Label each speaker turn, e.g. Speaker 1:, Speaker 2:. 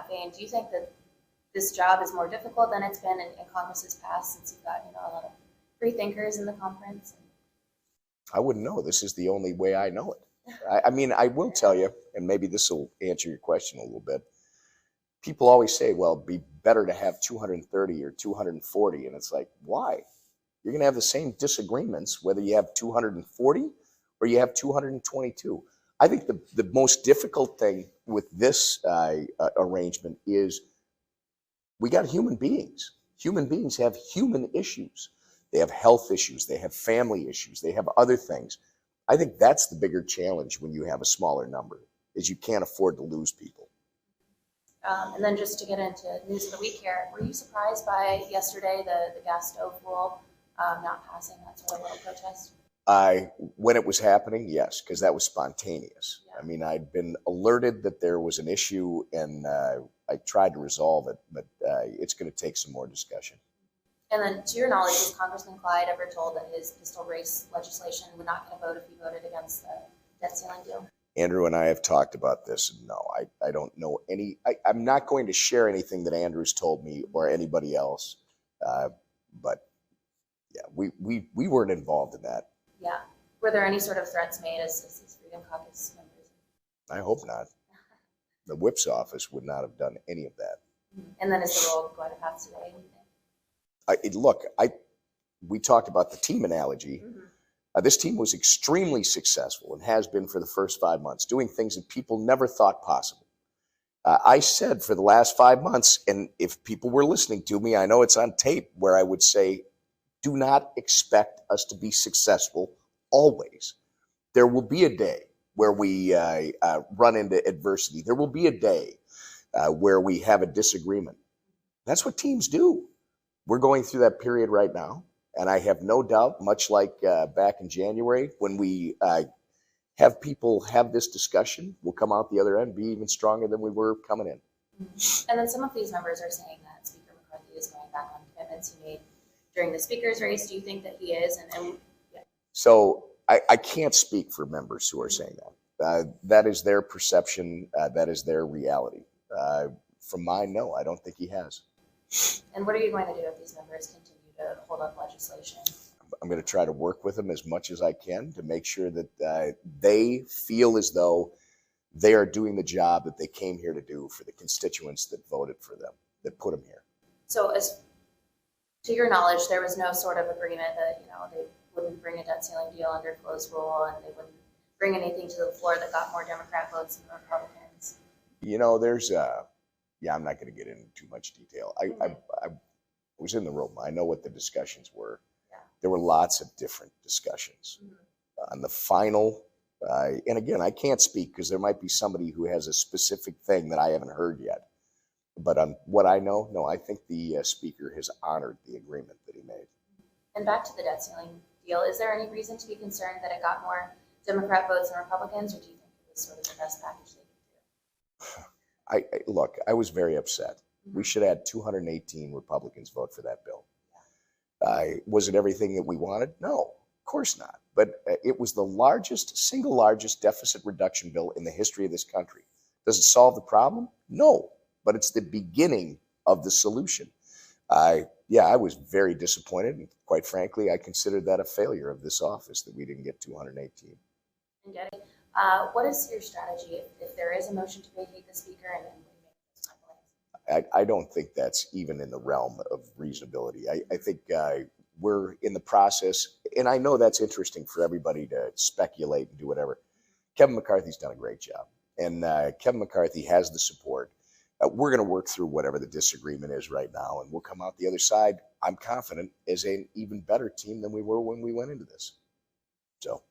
Speaker 1: campaign. Do you think that this job is more difficult than it's been in Congress's past, since you've got a lot of free thinkers in the conference?
Speaker 2: I wouldn't know. This is the only way I know it. I mean, I will tell you, and maybe this will answer your question a little bit. People always say, well, it'd be better to have 230 or 240. And it's like, why? You're going to have the same disagreements whether you have 240 or you have 222. I think the most difficult thing with this arrangement is we got human beings. Human beings have human issues. They have health issues. They have family issues. They have other things. I think that's the bigger challenge when you have a smaller number, is you can't afford to lose people.
Speaker 1: And then just to get into news of the week here, were you surprised by yesterday the gas stove rule not passing, that sort of little protest?
Speaker 2: When it was happening, yes, because that was spontaneous.
Speaker 1: Yeah.
Speaker 2: I mean, I'd been alerted that there was an issue, and I tried to resolve it, but it's going to take some more discussion.
Speaker 1: And then, to your knowledge, was Congressman Clyde ever told that his pistol race legislation would not get a vote if he voted against the debt ceiling deal?
Speaker 2: Andrew and I have talked about this, and no, I don't know any. I'm not going to share anything that Andrew's told me or anybody else, but yeah, we weren't involved in that.
Speaker 1: Yeah. Were there any sort of threats made as these Freedom Caucus members?
Speaker 2: I hope not. The whip's office would not have done any of that.
Speaker 1: And then is the role going to pass today?
Speaker 2: Look, we talked about the team analogy. Mm-hmm. This team was extremely successful and has been for the first 5 months, doing things that people never thought possible. I said for the last 5 months, and if people were listening to me, I know it's on tape, where I would say, do not expect us to be successful always. There will be a day where we run into adversity. There will be a day where we have a disagreement. That's what teams do. We're going through that period right now, and I have no doubt, much like back in January, when we have people have this discussion, we'll come out the other end, be even stronger than we were coming in.
Speaker 1: And then some of these members are saying that Speaker McCarthy is going back on commitments he made during the speaker's race. Do you think that he is? Yeah.
Speaker 2: So I can't speak for members who are saying that. That is their perception. That is their reality. From mine, no, I don't think he has.
Speaker 1: And what are you going to do if these members continue to hold up legislation?
Speaker 2: I'm going to try to work with them as much as I can to make sure that they feel as though they are doing the job that they came here to do for the constituents that voted for them, that put them here.
Speaker 1: So, as to your knowledge, there was no sort of agreement that they wouldn't bring a debt ceiling deal under closed rule, and they wouldn't bring anything to the floor that got more Democrat votes than Republicans.
Speaker 2: There's yeah, I'm not going to get into too much detail. I was in the room. I know what the discussions were. Yeah. There were lots of different discussions. On the final, and again, I can't speak because there might be somebody who has a specific thing that I haven't heard yet. But on what I know, no, I think the speaker has honored the agreement that he made. And
Speaker 1: back to the debt ceiling deal, is there any reason to be concerned that it got more Democrat votes than Republicans, or do you think it was sort of the best package they could do?
Speaker 2: Look, I was very upset. We should have had 218 Republicans vote for that bill. Was it everything that we wanted? No, of course not. But it was the single largest deficit reduction bill in the history of this country. Does it solve the problem? No, but it's the beginning of the solution. I was very disappointed, and quite frankly, I considered that a failure of this office that we didn't get 218.
Speaker 1: And Getty, what is your strategy if there is a motion to vacate the speaker and
Speaker 2: I don't think that's even in the realm of reasonability. I think we're in the process, and I know that's interesting for everybody to speculate and do whatever. Kevin McCarthy's done a great job, and Kevin McCarthy has the support. We're going to work through whatever the disagreement is right now, and we'll come out the other side, I'm confident, as an even better team than we were when we went into this. So.